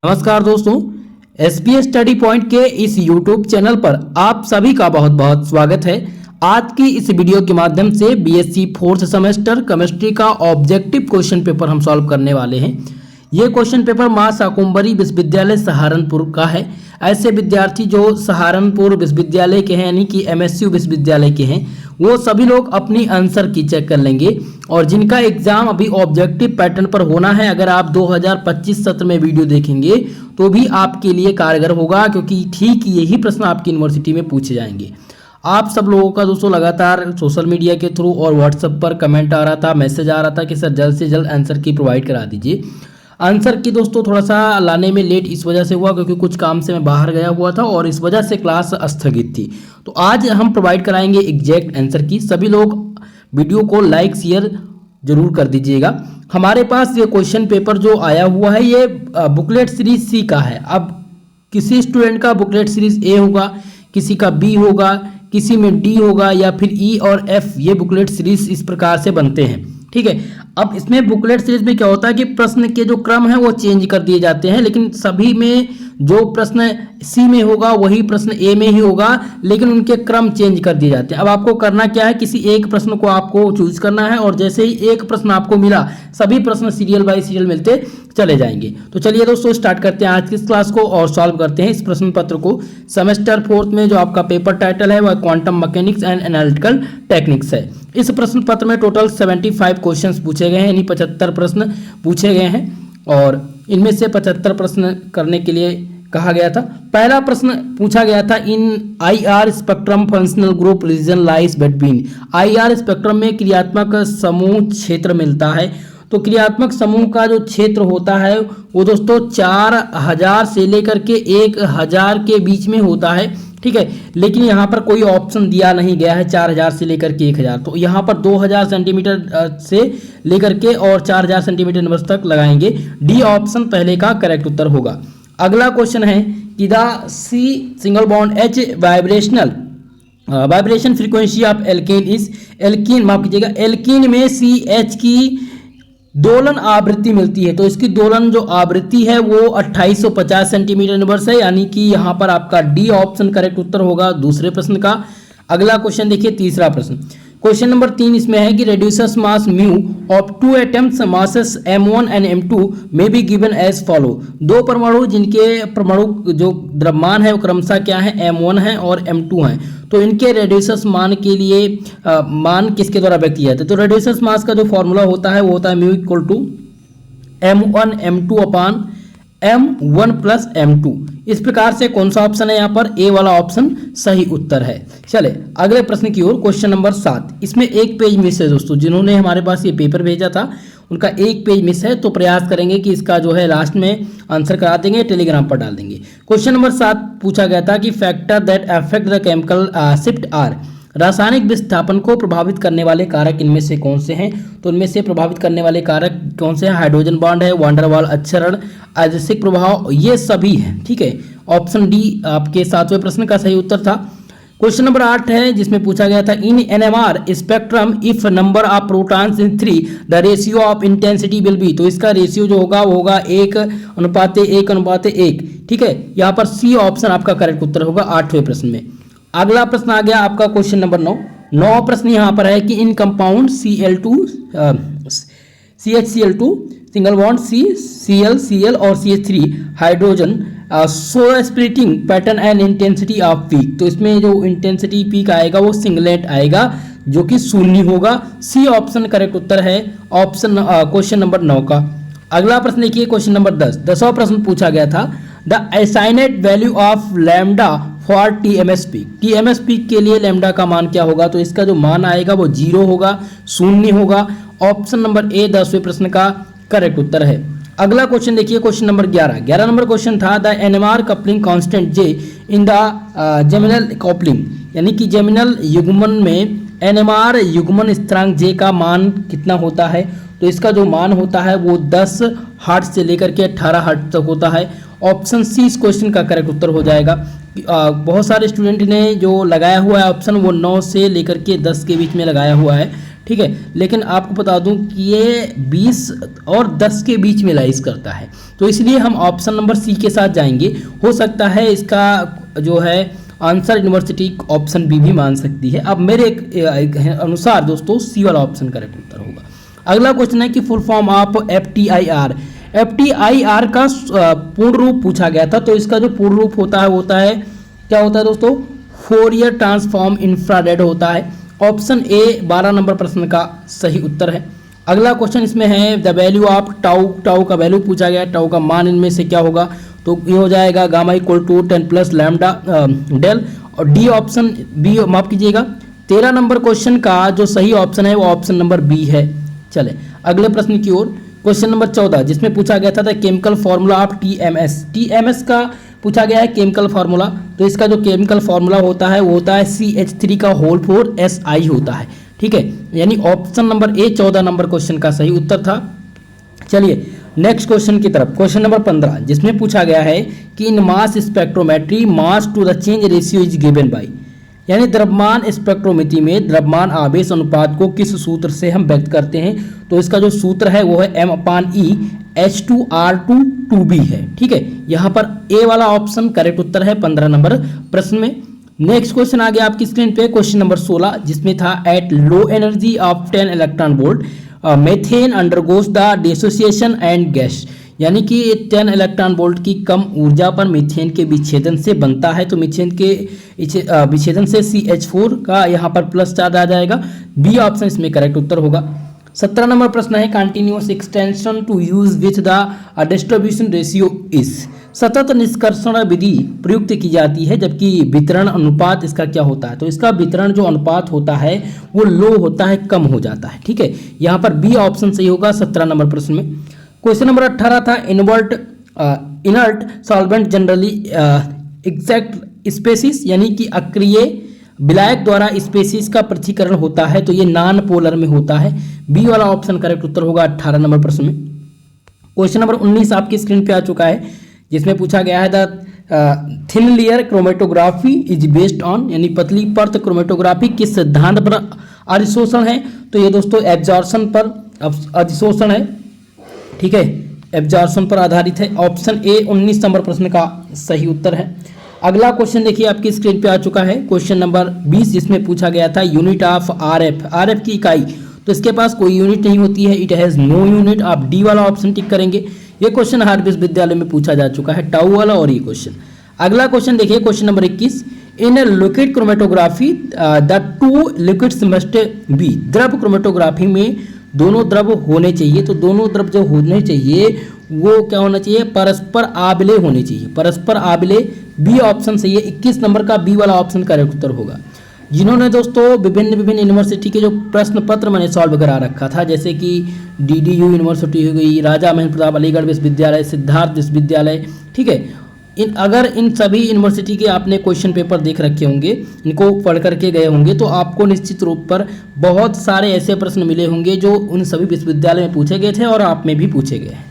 नमस्कार दोस्तों, SBS study point के इस यूट्यूब चैनल पर आप सभी का बहुत बहुत स्वागत है। आज की इस वीडियो के माध्यम से बीएससी फोर्थ सेमेस्टर केमिस्ट्री का ऑब्जेक्टिव क्वेश्चन पेपर हम सॉल्व करने वाले हैं। ये क्वेश्चन पेपर मां शाकुंभरी विश्वविद्यालय सहारनपुर का है। ऐसे विद्यार्थी जो सहारनपुर विश्वविद्यालय के हैं यानी कि एमएसयू विश्वविद्यालय के हैं, वो सभी लोग अपनी आंसर की चेक कर लेंगे और जिनका एग्जाम अभी ऑब्जेक्टिव पैटर्न पर होना है, अगर आप 2025 सत्र में वीडियो देखेंगे तो भी आपके लिए कारगर होगा, क्योंकि ठीक यही प्रश्न आपकी यूनिवर्सिटी में पूछे जाएंगे। आप सब लोगों का दोस्तों लगातार सोशल मीडिया के थ्रू और व्हाट्सएप पर कमेंट आ रहा था, मैसेज आ रहा था कि सर जल्द से जल्द आंसर की प्रोवाइड करा दीजिए। आंसर की दोस्तों थोड़ा सा लाने में लेट इस वजह से हुआ क्योंकि कुछ काम से मैं बाहर गया हुआ था और इस वजह से क्लास स्थगित थी। तो आज हम प्रोवाइड कराएंगे एग्जैक्ट आंसर की। सभी लोग वीडियो को लाइक शेयर जरूर कर दीजिएगा। हमारे पास ये क्वेश्चन पेपर जो आया हुआ है ये बुकलेट सीरीज सी का है। अब किसी स्टूडेंट का बुकलेट सीरीज ए होगा, किसी का बी होगा, किसी में डी होगा या फिर ई और एफ, ये बुकलेट सीरीज इस प्रकार से बनते हैं। ठीक है, अब इसमें बुकलेट सीरीज में क्या होता है कि प्रश्न के जो क्रम है वो चेंज कर दिए जाते हैं, लेकिन सभी में जो प्रश्न सी में होगा वही प्रश्न ए में ही होगा, लेकिन उनके क्रम चेंज कर दिए जाते हैं। अब आपको करना क्या है, किसी एक प्रश्न को आपको चूज करना है और जैसे ही एक प्रश्न आपको मिला सभी प्रश्न सीरियल बाय सीरियल मिलते चले जाएंगे। तो चलिए दोस्तों स्टार्ट करते हैं आज की इस क्लास को और सॉल्व करते हैं इस प्रश्न पत्र को। सेमेस्टर फोर्थ में जो आपका पेपर टाइटल है वह quantum mechanics and analytical techniques है। इस प्रश्न पत्र में टोटल 75 क्वेश्चंस पूछे गए हैं, यानी 75 प्रश्न पूछे गए हैं और इनमें से 75 प्रश्न करने के लिए कहा गया था। पहला प्रश्न पूछा गया था, इन IR spectrum functional group region lies between. IR spectrum में क्रियात्मक समूह क्षेत्र मिलता है। तो क्रियात्मक समूह का जो क्षेत्र होता है वो दोस्तों 4000 से लेकर के 1000 के बीच में होता है। ठीक है, लेकिन यहाँ पर कोई ऑप्शन दिया नहीं गया है 4000 से लेकर के 1000, तो यहाँ पर 2000 सेंटीमीटर से लेकर के और 4000 सेंटीमीटर नंबर तक लगाएंगे। डी ऑप्शन पहले का करेक्ट उत्तर होगा। अगला क्वेश्चन है कि the C single bond H vibration frequency of alkane is. Alkene माफ कीजिएगा, एल्कीन में सी एच की दोलन आवृत्ति मिलती है, तो इसकी दोलन जो आवृत्ति है वो 2850 सेंटीमीटर इनवर्स है, यानी कि यहाँ पर आपका डी ऑप्शन करेक्ट उत्तर होगा दूसरे प्रश्न का। अगला क्वेश्चन देखिए, तीसरा प्रश्न, क्वेश्चन नंबर 3 इसमें है कि reduced mass mu of two atoms masses m1 and m2 में बी गिवन एज फॉलो। दो परमाणु जिनके परमाणु जो द्रव्यमान है वो क्रमशः क्या है, m1 है और m2 है, तो इनके रेड्यूसर्स मान के लिए मान किसके द्वारा व्यक्त किया जाता है। तो रेड्यूसर्स मास का जो फॉर्मूला होता है वो होता है mu equal to m1 m2 upon m1 plus m2। इस प्रकार से कौन सा ऑप्शन है यहाँ पर, ए वाला ऑप्शन सही उत्तर है। चले अगले प्रश्न की ओर, क्वेश्चन नंबर 7। इसमें एक पेज मिस है दोस्तों, जिन्होंने हमारे पास ये पेपर भेजा था उनका एक पेज मिस है, तो प्रयास करेंगे कि इसका जो है लास्ट में आंसर करा देंगे, टेलीग्राम पर डाल देंगे। क्वेश्चन नंबर 7 पूछा गया था कि factor that affect the chemical shift are. रासायनिक विस्थापन को प्रभावित करने वाले कारक इनमें से कौन से हैं। तो इनमें से प्रभावित करने वाले कारक कौन से हैं, हाइड्रोजन बॉन्ड है, वान डेर वाल अच्छरण, आदर्शिक प्रभाव, ये सभी हैं। ठीक है, ऑप्शन डी आपके 7वें प्रश्न का सही उत्तर था। क्वेश्चन नंबर 8 है जिसमें पूछा गया था, इन NMR spectrum if number of protons in 3 the ratio of intensity will be. तो इसका रेशियो जो होगा वो होगा 1:1:1। ठीक है, यहाँ पर सी ऑप्शन आपका करेक्ट उत्तर होगा 8वें प्रश्न में। अगला प्रश्न आ गया आपका क्वेश्चन नंबर 9 प्रश्न यहाँ पर है कि in compound CH2 single bond ClCl और CH3 hydrogen so splitting pattern and intensity of peak. तो इसमें जो इंटेंसिटी पीक आएगा वो सिंगलेट आएगा जो कि 0 होगा। सी ऑप्शन करेक्ट उत्तर है ऑप्शन क्वेश्चन नंबर 9 का। अगला प्रश्न देखिए, क्वेश्चन नंबर 10वां प्रश्न पूछा गया था, the assigned value of lambda for TMS peak. TMS peak के लिए लैम्डा का मान क्या होगा। तो इसका जो मान आएगा वो 0 होगा, 0 होगा। ऑप्शन नंबर ए 10वें प्रश्न का करेक्ट उत्तर है। अगला क्वेश्चन देखिए, क्वेश्चन नंबर 11 नंबर क्वेश्चन था, the NMR coupling constant J in the geminal coupling, यानी कि जेमिनल युग्मन में NMR युग्मन स्थिरांक J का मान कितना होता है। तो इसका जो मान होता है वो 10 हर्ट्ज से लेकर के 18 हर्ट्ज तक होता है। ऑप्शन सी इस क्वेश्चन का करेक्ट उत्तर हो जाएगा। बहुत सारे स्टूडेंट ने जो लगाया हुआ है ऑप्शन वो 9 से लेकर के 10 के बीच में लगाया हुआ है। ठीक है। लेकिन आपको बता दूं कि ये 20 और 10 के बीच में लाइज करता है, तो इसलिए हम ऑप्शन नंबर सी के साथ जाएंगे। हो सकता है इसका जो है आंसर यूनिवर्सिटी ऑप्शन बी भी मान सकती है। अब मेरे अनुसार दोस्तों सी वाला ऑप्शन करेक्ट उत्तर होगा। अगला क्वेश्चन है कि full form of FTIR। FTIR का पूर्ण रूप पूछा गया था, तो इसका जो पूर्ण रूप होता है वो होता है, क्या होता है दोस्तों, फोरियर ट्रांसफॉर्म इंफ्रारेड होता है। ऑप्शन ए 12 नंबर प्रश्न का सही उत्तर है। अगला क्वेश्चन इसमें है the value of tau. Tau का वैल्यू पूछा गया है, टाउ का मान इनमें से क्या होगा, तो ये हो जाएगा gamma equal to 10 plus lambda del, और डी ऑप्शन बी माफ कीजिएगा। 13 नंबर क्वेश्चन का जो सही ऑप्शन है वो ऑप्शन नंबर बी है। चले अगले प्रश्न की ओर। क्वेश्चन नंबर 14 जिसमें पूछा गया था chemical formula of TMS। TMS का पूछा गया है केमिकल फार्मूला, तो इसका जो केमिकल फार्मूला होता है वो होता है CH3 का होल 4 SI होता है, ठीक है। यानी option number A 14 number question का सही उत्तर था। चलिए नेक्स्ट क्वेश्चन की तरफ। क्वेश्चन नंबर 15 जिसमें पूछा गया है कि in mass spectrometry mass to the change ratio is given by, यानी द्रव्यमान स्पेक्ट्रोमेट्री में द्रव्यमान आवेश अनुपात को किस सूत्र से हम व्यक्त करते हैं, तो इसका जो सूत्र है वो है M/E H2R2 है, ठीक है। यहाँ पर ए वाला ऑप्शन करेक्ट उत्तर है 15 नंबर प्रश्न में। नेक्स्ट क्वेश्चन आ गया आपकी स्क्रीन पे, क्वेश्चन नंबर 16 जिसमें था at low energy of 10 electron volt methane undergoes the dissociation and gas, यानी कि 10 इलेक्ट्रॉन वोल्ट की कम ऊर्जा पर मीथेन के विच्छेदन से बनता है, तो मीथेन के विच्छेदन से CH4 का यहाँ पर प्लस चार्ज आ जाएगा। बी ऑप्शन इसमें करेक्ट उत्तर होगा। 17 नंबर प्रश्न है continuous extension to use with the distribution ratio is. सतत निष्कर्षण विधि प्रयुक्त की जाती है जबकि वितरण अनुपात इसका क्या होता है, तो इसका वितरण जो अनुपात होता है वो लो होता है, कम हो जाता है, ठीक है। यहाँ पर बी ऑप्शन सही होगा 17 नंबर प्रश्न में। क्वेश्चन नंबर 18 था inert solvent generally exact species, यानी कि अक्रिय विलायक द्वारा स्पेसिस का पृथक्करण होता है, तो ये नॉन पोलर में होता है। बी वाला ऑप्शन करेक्ट उत्तर होगा 18 नंबर प्रश्न में। क्वेश्चन नंबर 19 आपकी स्क्रीन पे आ चुका है जिसमें पूछा गया है the thin layer chromatography is based on, यानी पतली परत क्रोमेटोग्राफी किस सिद्धांत पर अधिशोषण है, तो ये दोस्तों एब्जॉर्प्शन पर अधिशोषण है, ठीक है, एब्जॉर्प्शन पर आधारित है। ऑप्शन ए 19 नंबर प्रश्न का सही उत्तर है। अगला क्वेश्चन देखिए आपकी स्क्रीन पे आ चुका है, क्वेश्चन नंबर 20 जिसमें पूछा गया था यूनिट ऑफ RF की इकाई, तो इसके पास कोई यूनिट नहीं होती है, इट हैज नो यूनिट। आप डी वाला ऑप्शन टिक करेंगे। ये क्वेश्चन हर विश्वविद्यालय में पूछा जा चुका है, टाउ वाला और ये क्वेश्चन। अगला क्वेश्चन देखिए question number 21 in liquid chromatography the two liquids must be. द्रव क्रोमेटोग्राफी में दोनों द्रव होने चाहिए, तो दोनों द्रव जो होने चाहिए वो क्या होना चाहिए, परस्पर आबिले होने चाहिए, परस्पर आबिले। बी ऑप्शन सही है, 21 नंबर का बी वाला ऑप्शन करेक्ट उत्तर होगा। जिन्होंने दोस्तों विभिन्न यूनिवर्सिटी के जो प्रश्न पत्र मैंने सॉल्व करा रखा था, जैसे कि DDU यूनिवर्सिटी हो गई, राजा महेंद्र प्रताप अलीगढ़ विश्वविद्यालय, सिद्धार्थ विश्वविद्यालय, ठीक है, अगर इन सभी यूनिवर्सिटी के आपने क्वेश्चन पेपर देख रखे होंगे, इनको पढ़ करके गए होंगे, तो आपको निश्चित रूप पर बहुत सारे ऐसे प्रश्न मिले होंगे जो उन सभी विश्वविद्यालय में पूछे गए थे और आप में भी पूछे गए हैं।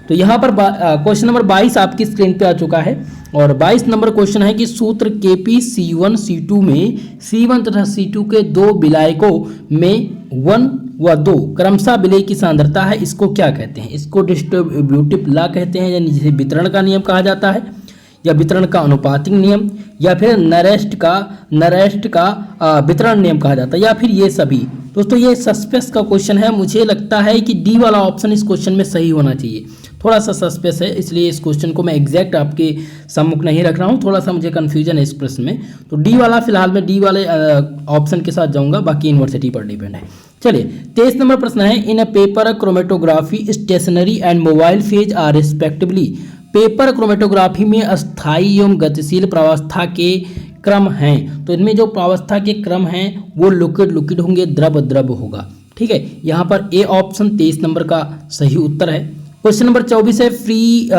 तो यहाँ पर क्वेश्चन नंबर 22 आपकी स्क्रीन पे आ चुका है, और 22 नंबर क्वेश्चन है कि सूत्र KP C1 में C1 तथा C2 के दो विलायकों में 1 व 2 क्रमशः विलय की सांद्रता है, इसको क्या कहते हैं, इसको डिस्ट्रीब्यूटिव लॉ कहते हैं, यानी जिसे वितरण का नियम कहा जाता है, या वितरण का अनुपातिक नियम, या फिर नरेस्ट का वितरण नियम कहा जाता है, या फिर ये सभी। दोस्तों ये सस्पेंस का क्वेश्चन है, मुझे लगता है कि डी वाला ऑप्शन इस क्वेश्चन में सही होना चाहिए। थोड़ा सा सस्पेंस है, इसलिए इस क्वेश्चन को मैं एग्जैक्ट आपके सम्मुख नहीं रख रहा हूँ, थोड़ा सा मुझे कन्फ्यूजन है इस प्रश्न में। तो डी वाला फिलहाल मैं डी वाले ऑप्शन के साथ जाऊँगा, बाकी यूनिवर्सिटी पर डिपेंड है। चलिए 23 नंबर प्रश्न है in a paper chromatography stationary and mobile phase are respectively. Paper chromatography में अस्थायी एवं गतिशील प्रावस्था के क्रम हैं, तो इनमें जो प्रावस्था के क्रम हैं वो लिक्विड होंगे, द्रव होगा, ठीक है। यहाँ पर ए ऑप्शन 23 नंबर का सही उत्तर है। क्वेश्चन नंबर 24 है free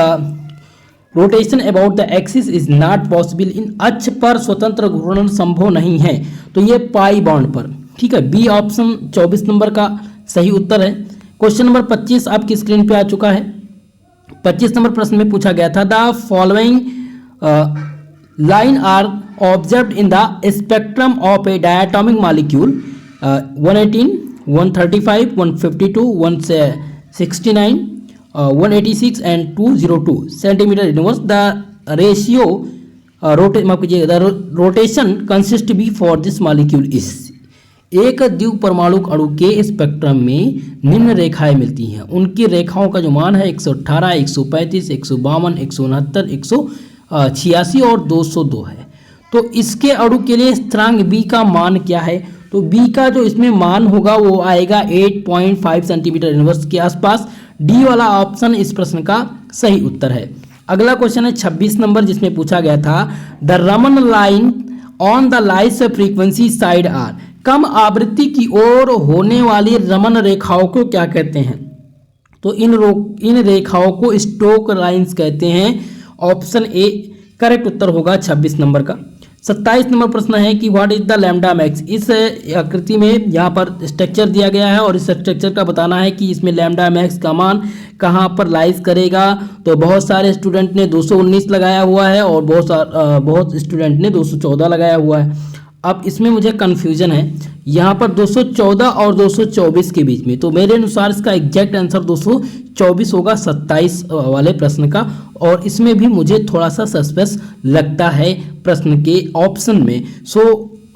rotation about the axis is not possible. इन अक्ष पर स्वतंत्र घूर्णन संभव नहीं है, तो ये पाई बॉन्ड पर, ठीक है। बी ऑप्शन 24 नंबर का सही उत्तर है। क्वेश्चन नंबर 25 आपकी स्क्रीन पे आ चुका है। 25 नंबर प्रश्न में पूछा गया था the following line are observed in the spectrum of a diatomic molecule 118 135, 152, 169, 186 and 202 centimetre inverse. The ratio rotation consist B for this molecule is. एक द्विपरमाणुक अणु के स्पेक्ट्रम में निम्न रेखाएं मिलती हैं, उनकी रेखाओं का जो मान है 118, 135, 152, 169, 186 और 202 है। तो इसके अणु के लिए स्थिरांक बी का मान क्या है? तो बी का जो इसमें मान होगा वो आएगा 8.5 सेंटीमीटर इनवर्स के आसपास। डी वाला ऑप्शन इस प्रश्न का सही उत्तर है। अगला क्वेश्चन है 26 नंबर, जिसमें पूछा गया था the Raman line on the lies frequency side are. कम आवृत्ति की ओर होने वाली रमन रेखाओं को क्या कहते हैं? तो इन रेखाओं को स्टोक लाइंस कहते हैं। ऑप्शन ए करेक्ट उत्तर होगा 26 नंबर का। 27 नंबर प्रश्न है कि what is the lambda max. इस आकृति में यहाँ पर स्ट्रक्चर दिया गया है और इस स्ट्रक्चर का बताना है कि इसमें लैम्डा मैक्स का मान कहाँ पर लाइज करेगा। तो बहुत सारे स्टूडेंट ने 219 लगाया हुआ है और बहुत स्टूडेंट ने 214 लगाया हुआ है। अब इसमें मुझे कन्फ्यूजन है यहाँ पर 214 और 224 के बीच में, तो मेरे अनुसार इसका एग्जैक्ट आंसर 224 होगा 27 वाले प्रश्न का। और इसमें भी मुझे थोड़ा सा सस्पेंस लगता है प्रश्न के ऑप्शन में। सो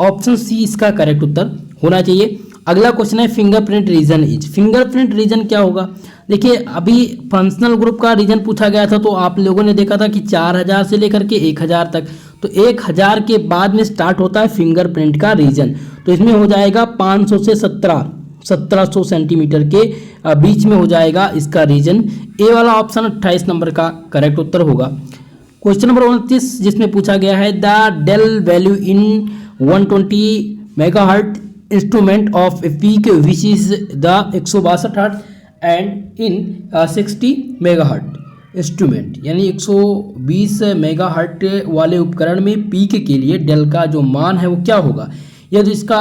ऑप्शन सी इसका करेक्ट उत्तर होना चाहिए। अगला क्वेश्चन है fingerprint region is. Fingerprint region क्या होगा? देखिए अभी फंक्शनल ग्रुप का रीजन पूछा गया था, तो आप लोगों ने देखा था कि 4000 से लेकर के 1000 तक। तो 1000 के बाद में स्टार्ट होता है फिंगरप्रिंट का रीजन। तो इसमें हो जाएगा 500 से 1700 सेंटीमीटर के बीच में हो जाएगा इसका रीजन। ए वाला ऑप्शन 28 नंबर का करेक्ट उत्तर होगा। क्वेश्चन नंबर 29, जिसमें पूछा गया है the del value in 120 megahertz instrument of a peak which is the 162 hertz and in 60 megahertz instrument, यानी 120 मेगाहर्ट्ज वाले उपकरण में पीक के लिए डेल का जो मान है वो क्या होगा? यदि इसका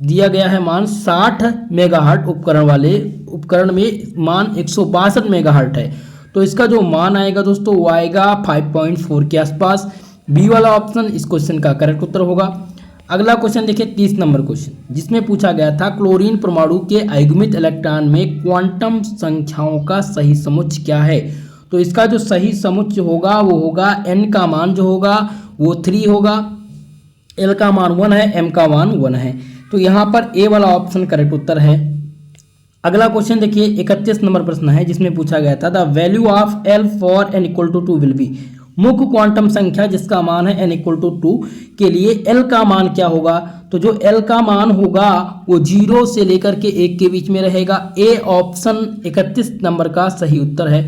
दिया गया है मान 60 मेगाहर्ट्ज उपकरण में मान 162 मेगाहर्ट्ज है, तो इसका जो मान आएगा दोस्तों वो आएगा 5.4 के आसपास। बी वाला ऑप्शन इस क्वेश्चन का करेक्ट उत्तर होगा। अगला क्वेश्चन देखिए 30 नंबर क्वेश्चन, जिसमें पूछा गया था क्लोरीन परमाणु के अयुग्मित इलेक्ट्रॉन में क्वांटम संख्याओं का सही समुच्चय क्या है? तो इसका जो सही समुच्चय होगा वो होगा n का मान जो होगा वो 3 होगा, l का मान 1 है, m का मान 1 है। तो यहाँ पर ए वाला ऑप्शन करेक्ट उत्तर है। अगला क्वेश्चन देखिए 31 नंबर प्रश्न है, जिसमें पूछा गया था the value of l for n equal to 2 will be. मुख्य क्वांटम संख्या जिसका मान है n इक्वल टू 2 के लिए l का मान क्या होगा? तो जो l का मान होगा वो 0 से लेकर के 1 के बीच में रहेगा। ए ऑप्शन 31 नंबर का सही उत्तर है।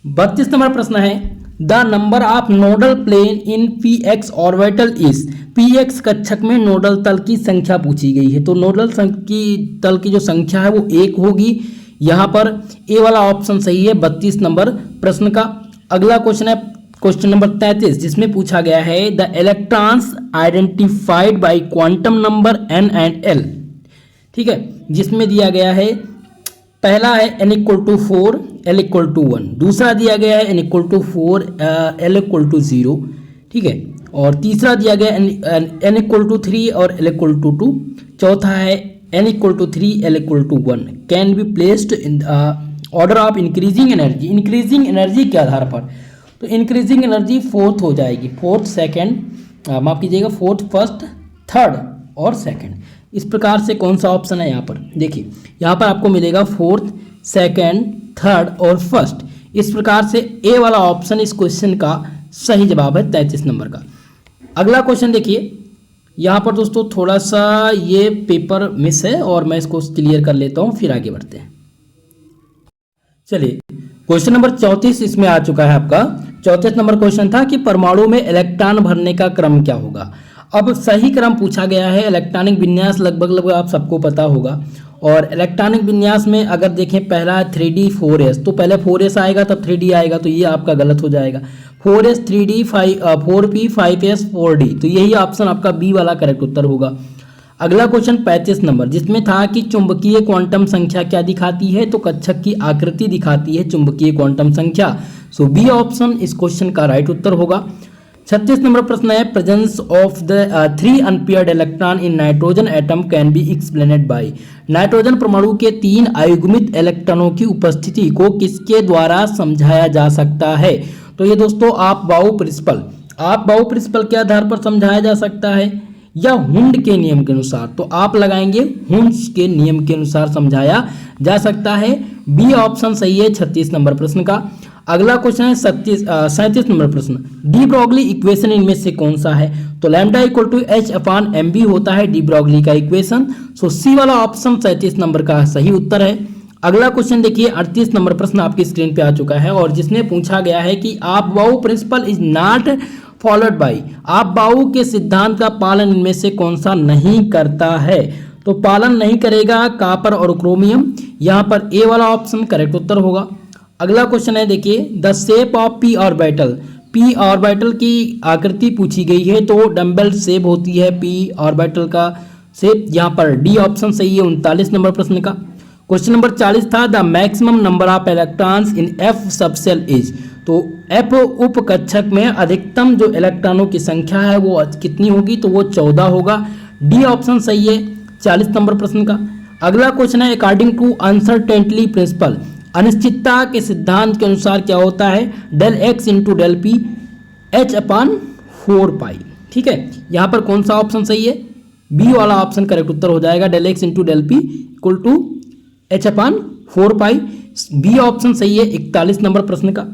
32 नंबर प्रश्न है the number of nodal plane in px orbital is. px कक्षक में नोडल तल की संख्या पूछी गई है, तो नोडल तल की जो संख्या है वो 1 होगी। यहाँ पर ए वाला ऑप्शन सही है 32 नंबर प्रश्न का। अगला क्वेश्चन है क्वेश्चन नंबर 33, जिसमें पूछा गया है the electrons identified by quantum number n and l। ठीक है, जिसमें दिया गया है पहला है n equal to 4 l equal to 1, दूसरा दिया गया है n equal to 4 l equal to 0। ठीक है, और तीसरा दिया गया n इक्वल टू 3 और l इक्वल टू 2। चौथा है n equal to 3 l equal to 1 can be placed in order of increasing energy. Increasing energy के आधार पर, तो इंक्रीजिंग एनर्जी 4th हो जाएगी, 4th सेकेंड माफ कीजिएगा 4th फर्स्ट 3rd और 2nd। इस प्रकार से कौन सा ऑप्शन है यहाँ पर? देखिए यहाँ पर आपको मिलेगा 4th, 2nd, 3rd और 1st। इस प्रकार से ए वाला ऑप्शन इस क्वेश्चन का सही जवाब है 33 नंबर का। अगला क्वेश्चन देखिए, यहाँ पर दोस्तों थोड़ा सा ये पेपर मिस है और मैं इसको क्लियर कर लेता हूँ, फिर आगे बढ़ते हैं। चलिए क्वेश्चन नंबर 34 इसमें आ चुका है आपका। 34 नंबर क्वेश्चन था कि परमाणु में इलेक्ट्रॉन भरने का क्रम क्या होगा। अब सही क्रम पूछा गया है। इलेक्ट्रॉनिक विन्यास लगभग आप सबको पता होगा, और इलेक्ट्रॉनिक विन्यास में अगर देखें पहला है 3D 4s, तो पहले 4s आएगा तब 3D आएगा, तो ये आपका गलत हो जाएगा। 4s 3D 4p 5s 4D, तो यही ऑप्शन आपका बी वाला करेक्ट उत्तर होगा। अगला क्वेश्चन 35 नंबर, जिसमें था कि चुंबकीय क्वांटम संख्या क्या दिखाती है? तो कक्षक की आकृति दिखाती है चुंबकीय क्वांटम संख्या। सो बी ऑप्शन इस क्वेश्चन का राइट उत्तर होगा। 36 नंबर प्रश्न है presence of the 3 unpaired electron in nitrogen atom can be explained by. Nitrogen परमाणु के 3 अयुग्मित इलेक्ट्रॉनों की उपस्थिति को किसके द्वारा समझाया जा सकता है? तो ये दोस्तों आप बाउ प्रिंसिपल के आधार पर समझाया जा सकता है या हुंड के नियम के अनुसार। तो आप लगाएंगे हुंड्स के नियम के अनुसार समझाया जा सकता है। बी ऑप्शन सही है 36 नंबर प्रश्न का। अगला क्वेश्चन है 37 नंबर प्रश्न, डी ब्रॉगली इक्वेशन इनमें से कौन सा है? तो lambda equal to H upon M B होता है डी ब्रॉगली का इक्वेशन। सो सी वाला ऑप्शन 37 नंबर का सही उत्तर है। अगला क्वेश्चन देखिए 38 नंबर प्रश्न आपकी स्क्रीन पे आ चुका है और जिसमें पूछा गया है कि Aufbau principle is not followed by, Aufbau के सिद्धांत का पालन इनमें से कौन सा नहीं करता है? तो पालन नहीं करेगा कॉपर और क्रोमियम, यहाँ पर ए वाला ऑप्शन करेक्ट उत्तर होगा। अगला क्वेश्चन है देखिए the shape of P orbital, P orbital की आकृति पूछी गई है तो डम्बल शेप होती है पी ऑर्बिटल का शेप, यहाँ पर डी ऑप्शन सही है 39 नंबर प्रश्न का। क्वेश्चन नंबर 40 था the maximum number of electrons in F subshell is, तो एफ उप कक्षक में अधिकतम जो इलेक्ट्रॉनों की संख्या है वो कितनी होगी? तो वो 14 होगा, डी ऑप्शन सही है 40 नंबर प्रश्न का। अगला क्वेश्चन है अकॉर्डिंग टू अनसर्टेनिटी प्रिंसिपल, अनिश्चितता के सिद्धांत के अनुसार क्या होता है? Del X into del P H upon 4 pi. ठीक है, यहाँ पर कौन सा ऑप्शन सही है? बी वाला ऑप्शन करेक्ट उत्तर हो जाएगा, del X into del P equal to H upon 4 pi. B option सही है 41 नंबर प्रश्न का।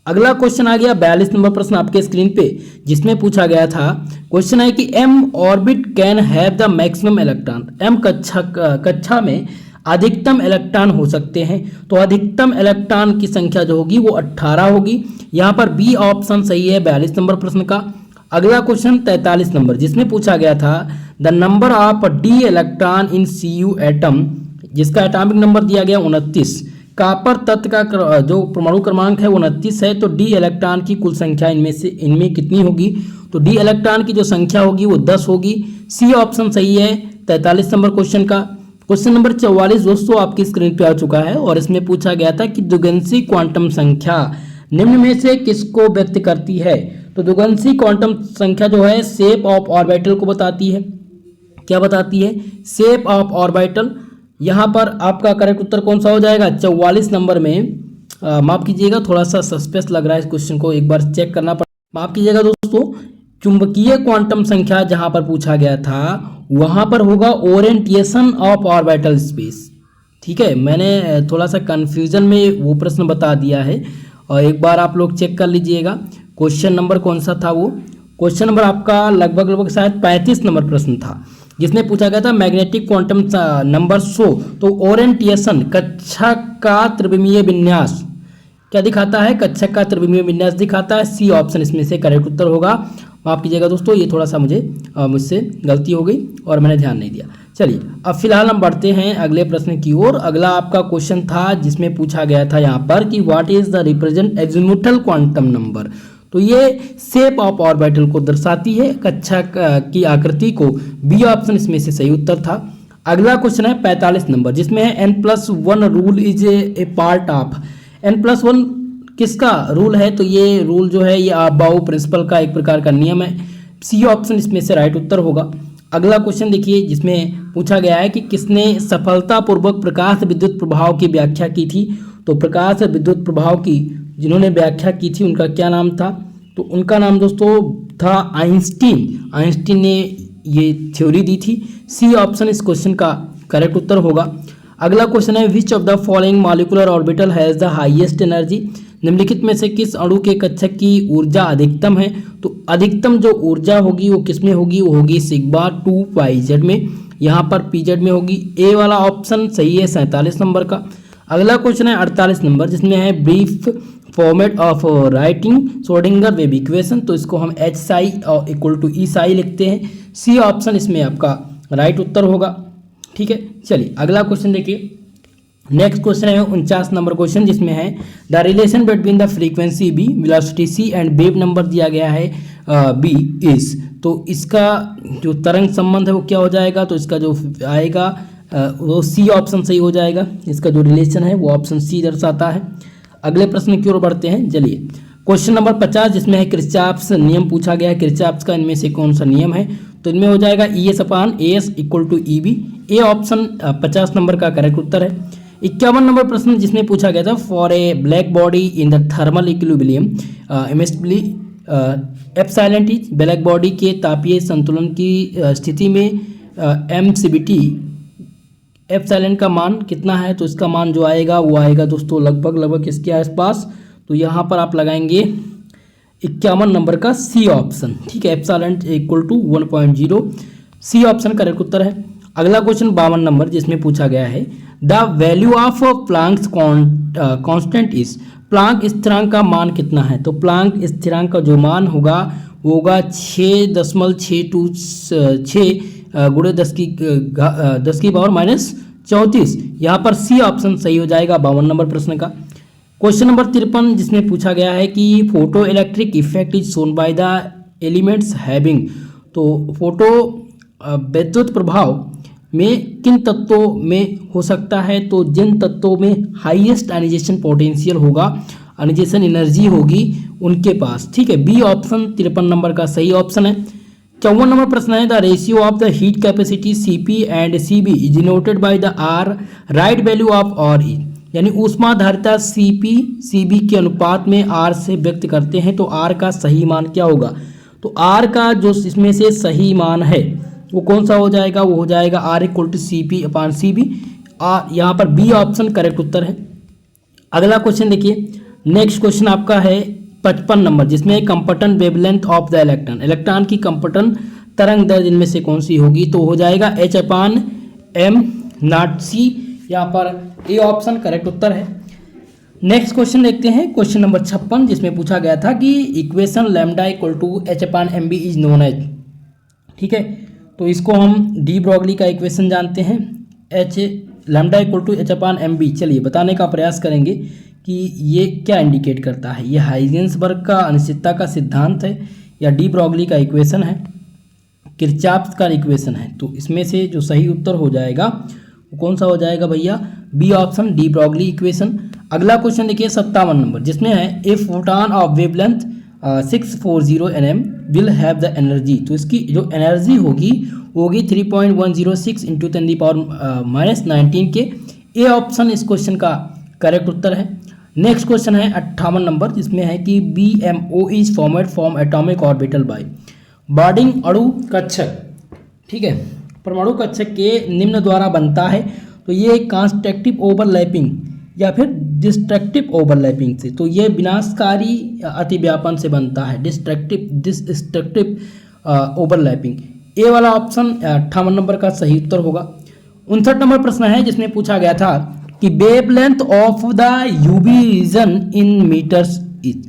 अगला क्वेश्चन आ गया 42 नंबर प्रश्न आपके स्क्रीन पे, जिसमें पूछा गया था क्वेश्चन है कि M orbit can have the maximum electron, M कक्षा में अधिकतम इलेक्ट्रॉन हो सकते हैं, तो अधिकतम इलेक्ट्रॉन की संख्या जो होगी वो 18 होगी, यहाँ पर बी ऑप्शन सही है 42 नंबर प्रश्न का। अगला क्वेश्चन 43 नंबर, जिसमें पूछा गया था the number of D electron in C U atom, जिसका एटॉमिक नंबर दिया गया 29, कॉपर तत्व का जो परमाणु क्रमांक है वो 29 है, तो डी इलेक्ट्रॉन की कुल संख्या इनमें कितनी होगी? तो डी इलेक्ट्रॉन की जो संख्या होगी वो 10 होगी, सी ऑप्शन सही है 43 नंबर क्वेश्चन का। क्वेश्चन नंबर 44 दोस्तों आपकी स्क्रीन पे आ चुका है और इसमें पूछा गया था कि द्विगंशी क्वांटम संख्या निम्न में से किसको व्यक्त करती है? तो द्विगंशी क्वांटम संख्या जो है शेप ऑफ ऑर्बिटल को बताती है। क्या बताती है? Shape of orbital. यहाँ पर आपका करेक्ट उत्तर कौन सा हो जाएगा? 44 नंबर में माफ कीजिएगा, थोड़ा सा सस्पेंस लग रहा है, इस क्वेश्चन को एक बार चेक करना पड़ेगा। माफ कीजिएगा दोस्तों, चुंबकीय क्वांटम संख्या जहां पर पूछा गया था वहां पर होगा ओरिएंटेशन ऑफ ऑर्बिटल स्पेस। ठीक है, मैंने थोड़ा सा कंफ्यूजन में वो प्रश्न बता दिया है और एक बार आप लोग चेक कर लीजिएगा क्वेश्चन नंबर कौन सा था। वो क्वेश्चन नंबर आपका लगभग शायद 35 नंबर प्रश्न था, जिसमें पूछा गया था मैग्नेटिक क्वांटम नंबर 100, तो ओरिएंटेशन कक्षा का त्रिविमीय विन्यास क्या दिखाता है? कक्षक का त्रिविमीय विन्यास दिखाता है, सी ऑप्शन इसमें से करेक्ट उत्तर होगा। माफ कीजिएगा दोस्तों, ये थोड़ा सा मुझसे गलती हो गई और मैंने ध्यान नहीं दिया। चलिए अब फिलहाल हम बढ़ते हैं अगले प्रश्न की ओर। अगला आपका क्वेश्चन था जिसमें पूछा गया था यहाँ पर कि what is the represent azimuthal quantum number, तो ये शेप ऑफ ऑर्बिटल को दर्शाती है, कक्षा की आकृति को, बी ऑप्शन इसमें से सही उत्तर था। अगला क्वेश्चन है 45 नंबर, जिसमें है n+1 rule is a part of, n+1 किसका रूल है? तो ये रूल जो है ये बाउ प्रिंसिपल का एक प्रकार का नियम है, सी ऑप्शन इसमें से राइट उत्तर होगा। अगला क्वेश्चन देखिए, जिसमें पूछा गया है कि किसने सफलतापूर्वक प्रकाश विद्युत प्रभाव की व्याख्या की थी? तो प्रकाश विद्युत प्रभाव की जिन्होंने व्याख्या की थी उनका क्या नाम था? तो उनका नाम दोस्तों था आइंस्टीन। आइंस्टीन ने ये थ्योरी दी थी, सी ऑप्शन इस क्वेश्चन का करेक्ट उत्तर होगा। अगला क्वेश्चन है which of the following molecular orbital has the highest energy, निम्नलिखित में से किस अणु के कक्षक की ऊर्जा अधिकतम है? तो अधिकतम जो ऊर्जा होगी वो किस में होगी? वो होगी सिग्मा 2 पाई जेड में, यहाँ पर पी जेड में होगी, ए वाला ऑप्शन सही है 47 नंबर का। अगला क्वेश्चन है 48 नंबर, जिसमें है brief format of writing Schrodinger wave equation, तो इसको हम एच साई इक्वल टू ई साई लिखते हैं, सी ऑप्शन इसमें आपका राइट उत्तर होगा। ठीक है, चलिए अगला क्वेश्चन देखिए। नेक्स्ट क्वेश्चन है 49 नंबर क्वेश्चन, जिसमें है the relation between the frequency B, velocity C and wave number दिया गया है बी इज, तो इसका जो तरंग संबंध है वो क्या हो जाएगा? तो इसका जो आएगा वो सी ऑप्शन सही हो जाएगा, इसका जो रिलेशन है वो ऑप्शन सी दर्शाता है। अगले प्रश्न की ओर बढ़ते हैं। चलिए क्वेश्चन नंबर 50 जिसमें है किरचॉफ्स नियम पूछा गया है, किरचॉफ्स का इनमें से कौन सा नियम है, तो इनमें हो जाएगा ES/AS equal to EB। A option 50 number का करेक्ट उत्तर है। 51 नंबर प्रश्न जिसमें पूछा गया था, for a black body in the thermal equilibrium emissivity epsilon is, black body के तापीय संतुलन की स्थिति में MCBT एप्सिलॉन का मान कितना है, तो इसका मान जो आएगा वो आएगा दोस्तों लगभग इसके आसपास। तो यहाँ पर आप लगाएंगे 51 नंबर का सी ऑप्शन, ठीक है, epsilon equal to 1.0, C option correct उत्तर है। अगला क्वेश्चन 52 नंबर जिसमें पूछा गया है, the value of Planck's constant is, Planck स्थिरांक का मान कितना है, तो प्लांक स्थिरांक का जो मान होगा वो होगा 6.626 गुणे 10 की पावर -34। यहाँ पर सी ऑप्शन सही हो जाएगा 52 नंबर प्रश्न का। क्वेश्चन नंबर 53 जिसमें पूछा गया है कि photo electric effect is shown by the elements having, तो फोटो विद्युत प्रभाव में किन तत्वों में हो सकता है, तो जिन तत्वों में हाईएस्ट आयनाइजेशन पोटेंशियल होगा, आयनाइजेशन एनर्जी होगी उनके पास, ठीक है, बी ऑप्शन 53 नंबर का सही ऑप्शन है। 54 नंबर प्रश्न है, the ratio of the heat capacity CP and CB is denoted by the R, right value of R is, यानी ऊष्माधारिता CP/CB के अनुपात में R से व्यक्त करते हैं, तो R का सही मान क्या होगा, तो R का जो इसमें से सही मान है वो कौन सा हो जाएगा, वो हो जाएगा R = CP/CB। यहाँ पर बी ऑप्शन करेक्ट उत्तर है। अगला क्वेश्चन देखिए, नेक्स्ट क्वेश्चन आपका है 55 नंबर जिसमें Compton wavelength of the electron, electron की कंपटन तरंग दैर्ध्य इनमें से कौन सी होगी, तो हो जाएगा H/m0c, यहाँ पर ए ऑप्शन करेक्ट उत्तर है। नेक्स्ट क्वेश्चन देखते हैं, क्वेश्चन नंबर 56 जिसमें पूछा गया था कि equation lambda = H/mb is known as, ठीक है, तो इसको हम डी ब्रॉगली का इक्वेशन जानते हैं, लैम्डा = H/mb। चलिए बताने का प्रयास करेंगे कि ये क्या इंडिकेट करता है, ये हाइजेंसबर्ग का अनिश्चितता का सिद्धांत है या डी ब्रॉगली का इक्वेशन है, किरचॉफ्स का इक्वेशन है, तो इसमें से जो सही उत्तर हो जाएगा वो कौन सा हो जाएगा भैया, B option de Broglie equation. अगला क्वेश्चन देखिए 57 नंबर जिसमें है, a photon of wavelength 640 nm will have the energy, तो इसकी जो एनर्जी होगी वो होगी 3.106 × 10⁻19 के। ए ऑप्शन इस क्वेश्चन का करेक्ट उत्तर है। नेक्स्ट क्वेश्चन है 58 नंबर जिसमें है कि BMO is formed from atomic orbital by bonding अणु कक्षक, ठीक है, परमाणु कक्षक के निम्न द्वारा बनता है, तो ये कंस्ट्रक्टिव ओवरलैपिंग या फिर डिस्ट्रक्टिव ओवरलैपिंग से, तो ये विनाशकारी अतिव्यापन से बनता है, डिस्ट्रक्टिव ओवरलैपिंग। ए वाला ऑप्शन 58 नंबर का सही उत्तर होगा। 59 नंबर प्रश्न है जिसमें पूछा गया था कि wavelength of the UV region in metres is,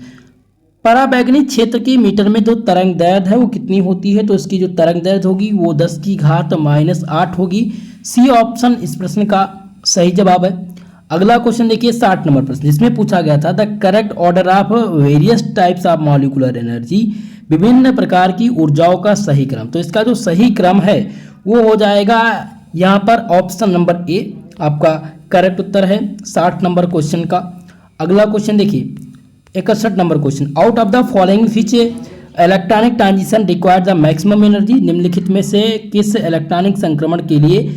पराबैंगनी क्षेत्र की मीटर में जो तरंग दैर्ध्य है वो कितनी होती है, तो इसकी जो तरंग दैर्ध्य होगी वो 10⁻⁻8 होगी। सी ऑप्शन इस प्रश्न का सही जवाब है। अगला क्वेश्चन देखिए 60 नंबर प्रश्न जिसमें पूछा गया था, the correct order of various types of molecular energy, विभिन्न प्रकार की ऊर्जाओं का सही क्रम, तो इसका जो सही क्रम है वो हो जाएगा यहाँ पर ऑप्शन नंबर ए आपका करेक्ट उत्तर है 60 नंबर क्वेश्चन का। अगला क्वेश्चन देखिए 61 number question, out of the following which electronic transition required the maximum energy, निम्नलिखित में से किस इलेक्ट्रॉनिक संक्रमण के लिए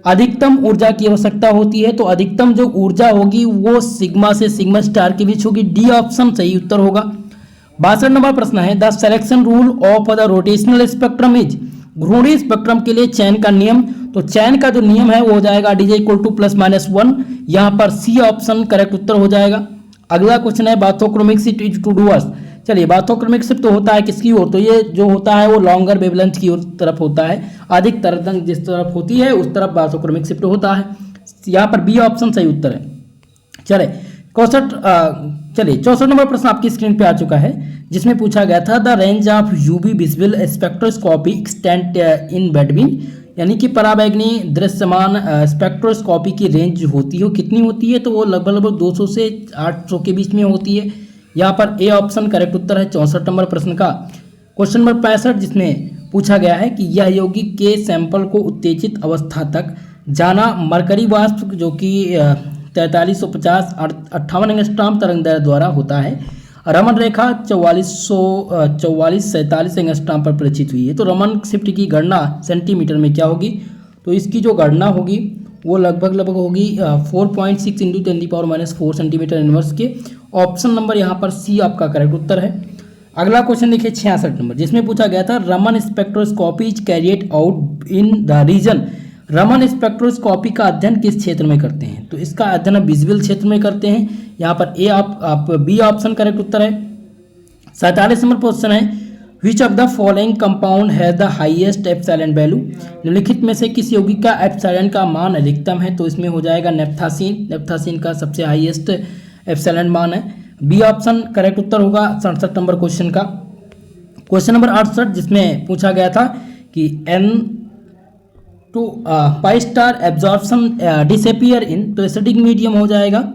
अधिकतम ऊर्जा की आवश्यकता होती है, तो अधिकतम जो ऊर्जा होगी वो सिग्मा से सिग्मा स्टार के बीच होगी, डी ऑप्शन सही उत्तर होगा। 62 नंबर प्रश्न है, the selection rule of the rotational spectrum is, घूर्णी स्पेक्ट्रम के लिए चयन का नियम, तो चयन का जो नियम है वो हो जाएगा DJ = +-1, यहाँ पर सी ऑप्शन करेक्ट उत्तर हो जाएगा। अगला क्वेश्चन है बाथोक्रोमिक शिफ्ट इज टूवर्ड्स, चलिए बाथोक्रोमिक शिफ्ट तो होता है किसकी ओर, तो ये जो होता है वो लॉन्गर वेवलेंथ की ओर तरफ होता है, अधिक तरंग जिस तरफ होती है उस तरफ बाथोक्रोमिक शिफ्ट होता है, यहाँ पर बी ऑप्शन सही उत्तर है। चलिए 64 नंबर प्रश्न आपकी स्क्रीन पे आ चुका है जिसमें पूछा गया था, the range of UV visible spectroscopy extend in between, यानी कि पराबैंगनी दृश्यमान स्पेक्ट्रोस्कोपी की रेंज होती है कितनी होती है, तो वो लगभग 200 से 800 के बीच में होती है, यहाँ पर ए ऑप्शन करेक्ट उत्तर है 64 नंबर प्रश्न का। क्वेश्चन नंबर 65 जिसमें पूछा गया है कि यह यौगिक के सैंपल को उत्तेजित अवस्था तक जाना मरकरी वाष्प जो कि 4350 58 एंगस्ट्रॉम तरंग दैर्ध्य द्वारा होता है, रमन रेखा 4447 एंगस्ट्रॉम पर प्रचित हुई है। तो रमन शिफ्ट की गणना सेंटीमीटर में क्या होगी, तो इसकी जो गणना होगी वो लगभग होगी 4.6 इंटू 10⁻⁻4 सेंटीमीटर इनवर्स के। ऑप्शन नंबर यहाँ पर सी आपका करेक्ट उत्तर है। अगला क्वेश्चन देखिए 66 नंबर, जिसमें पूछा गया था Raman spectroscopy is carried out in the region. Raman spectroscopy का अध्ययन किस क्षेत्र में करते हैं, तो इसका अध्ययन विजिबल क्षेत्र में करते हैं। यहाँ पर ए आप बी ऑप्शन करेक्ट उत्तर है। 47 नंबर क्वेश्चन है which of the following compound has the highest epsilon value. निम्नलिखित में से किस यौगिक का एप्सिलॉन का मान अधिकतम है, तो इसमें हो जाएगा नेप्थासीन। नेप्थासीन का सबसे हाईएस्ट एप्सिलॉन मान है। बी ऑप्शन करेक्ट उत्तर होगा 67 नंबर क्वेश्चन का। क्वेश्चन नंबर 68 जिसमें पूछा गया था कि N to pi star absorption disappear in, तो एसिडिक मीडियम हो जाएगा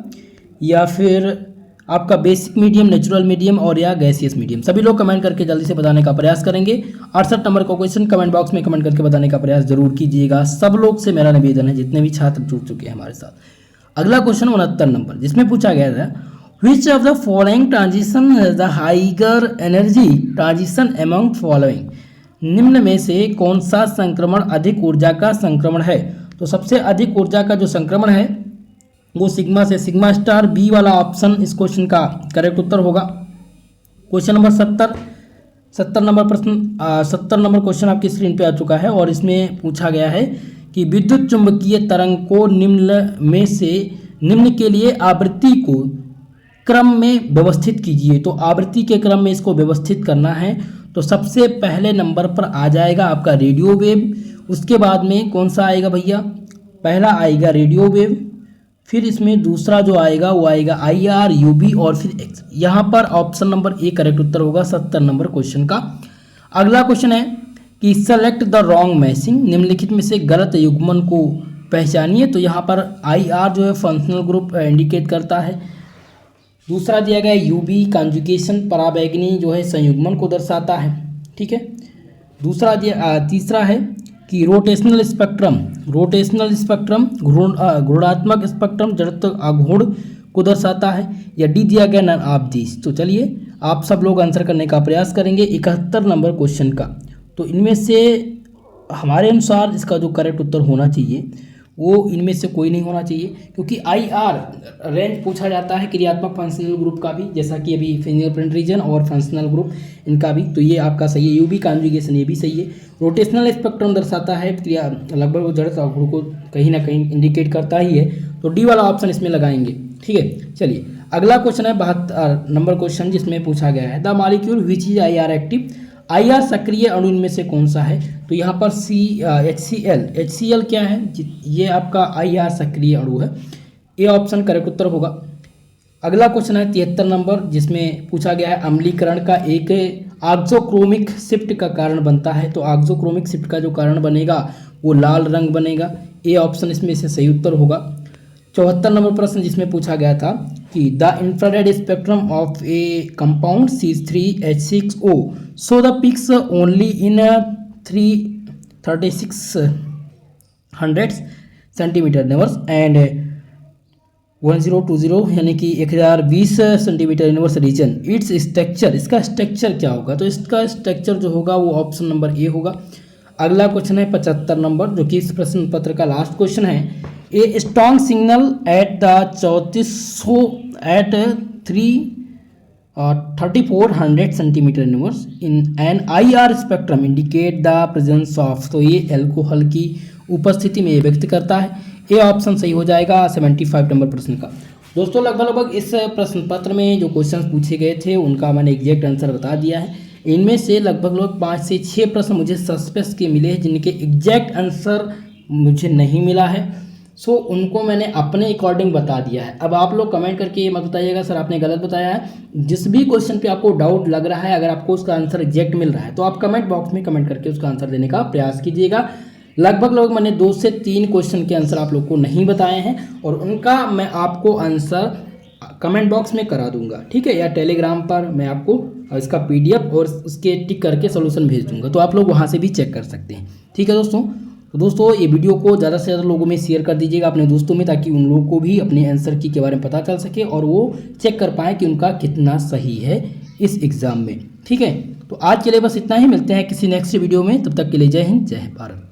या फिर आपका बेसिक मीडियम, नेचुरल मीडियम और या गैसियस मीडियम। सभी लोग कमेंट करके जल्दी से बताने का प्रयास करेंगे। 68 नंबर का क्वेश्चन कमेंट बॉक्स में कमेंट करके बताने का प्रयास जरूर कीजिएगा। सब लोग से मेरा निवेदन है, जितने भी छात्र जुड़ चुके हैं हमारे साथ। अगला क्वेश्चन 69 नंबर, जिसमें पूछा गया था which of the following transition has the higher energy transition among following. निम्न में से कौन सा संक्रमण अधिक ऊर्जा का संक्रमण है, तो सबसे अधिक ऊर्जा का जो संक्रमण है वो सिग्मा से सिग्मा स्टार। बी वाला ऑप्शन इस क्वेश्चन का करेक्ट उत्तर होगा। क्वेश्चन नंबर 70 नंबर प्रश्न 70 नंबर क्वेश्चन आपकी स्क्रीन पे आ चुका है और इसमें पूछा गया है कि विद्युत चुंबकीय तरंग को निम्न के लिए आवृत्ति को क्रम में व्यवस्थित कीजिए। तो आवृत्ति के क्रम में इसको व्यवस्थित करना है, तो सबसे पहले नंबर पर आ जाएगा आपका रेडियो वेव। उसके बाद में कौन सा आएगा भैया, पहला आएगा रेडियो वेव, फिर इसमें दूसरा जो आएगा वो आएगा IR, UV और फिर X। यहाँ पर ऑप्शन नंबर ए करेक्ट उत्तर होगा 70 नंबर क्वेश्चन का। अगला क्वेश्चन है कि सेलेक्ट द रॉन्ग मैचिंग। निम्नलिखित में से गलत युग्मन को पहचानिए। तो यहाँ पर IR जो है फंक्शनल ग्रुप इंडिकेट करता है। दूसरा दिया गया UV कॉन्जुगेशन, पराबैंगनी जो है संयुग्मन को दर्शाता है। ठीक है। तीसरा है कि रोटेशनल स्पेक्ट्रम घूर्णात्मक स्पेक्ट्रम जड़त्व आघूर्ण को दर्शाता है। या डी दिया गया नन ऑफ दिस। तो चलिए आप सब लोग आंसर करने का प्रयास करेंगे 71 नंबर क्वेश्चन का। तो इनमें से हमारे अनुसार इसका जो करेक्ट उत्तर होना चाहिए वो इनमें से कोई नहीं होना चाहिए, क्योंकि IR रेंज पूछा जाता है क्रियात्मक फंक्शनल ग्रुप का भी, जैसा कि अभी फिंगरप्रिंट रीजन और फंक्शनल ग्रुप इनका भी। तो ये आपका सही है। UV कॉन्जुगेशन ये भी सही है। रोटेशनल स्पेक्ट्रम दर्शाता है क्रिया लगभग वो जड़ आघूर्ण को कहीं ना कहीं इंडिकेट करता ही है। तो डी वाला ऑप्शन इसमें लगाएंगे। ठीक है। चलिए अगला क्वेश्चन है 72 नंबर क्वेश्चन, जिसमें पूछा गया है the molecule which is IR active. IR सक्रिय अणु इनमें से कौन सा है, तो यहाँ पर HCl क्या है, ये आपका IR सक्रिय अणु है। ए ऑप्शन करेक्ट उत्तर होगा। अगला क्वेश्चन है 73 नंबर, जिसमें पूछा गया है अम्लीकरण का एक ऑक्सोक्रोमिक शिफ्ट का कारण बनता है। तो ऑक्सोक्रोमिक शिफ्ट का जो कारण बनेगा वो लाल रंग बनेगा। ए ऑप्शन इसमें से सही उत्तर होगा। 74 नंबर प्रश्न, जिसमें पूछा गया था कि the infrared spectrum of a compound C3H6O so the peaks only in 3600 centimetre inverse and 1020 यानी कि 1020 centimetre inverse region. It's structure, इसका स्ट्रक्चर क्या होगा, तो इसका स्ट्रक्चर जो होगा वो ऑप्शन नंबर ए होगा। अगला क्वेश्चन है 75 नंबर, जो कि इस प्रश्न पत्र का लास्ट क्वेश्चन है। A strong signal at the 3400 centimetre inverse in an IR spectrum indicate the presence of. तो ये एल्कोहल की उपस्थिति में व्यक्त करता है। ए ऑप्शन सही हो जाएगा 75 नंबर प्रश्न का। दोस्तों लगभग इस प्रश्न पत्र में जो क्वेश्चन पूछे गए थे उनका मैंने एग्जैक्ट आंसर बता दिया है। इनमें से लगभग 5 से 6 प्रश्न मुझे सस्पेंस के मिले हैं, जिनके एग्जैक्ट आंसर मुझे नहीं मिला है। सो उनको मैंने अपने अकॉर्डिंग बता दिया है। अब आप लोग कमेंट करके ये मत बताइएगा सर आपने गलत बताया है। जिस भी क्वेश्चन पे आपको डाउट लग रहा है, अगर आपको उसका आंसर एग्जैक्ट मिल रहा है तो आप कमेंट बॉक्स में कमेंट करके उसका आंसर देने का प्रयास कीजिएगा। लगभग मैंने 2 से 3 क्वेश्चन के आंसर आप लोग को नहीं बताए हैं और उनका मैं आपको आंसर कमेंट बॉक्स में करा दूंगा। ठीक है, या टेलीग्राम पर मैं आपको इसका PDF और उसके टिक करके सोल्यूशन भेज दूंगा, तो आप लोग वहाँ से भी चेक कर सकते हैं। ठीक है दोस्तों, तो दोस्तों ये वीडियो को ज़्यादा से ज़्यादा लोगों में शेयर कर दीजिएगा अपने दोस्तों में, ताकि उन लोगों को भी अपने आंसर की के बारे में पता चल सके और वो चेक कर पाएँ कि उनका कितना सही है इस एग्ज़ाम में। ठीक है, तो आज के लिए बस इतना ही, मिलते हैं किसी नेक्स्ट वीडियो में, तब तक के लिए जय हिंद जय भारत।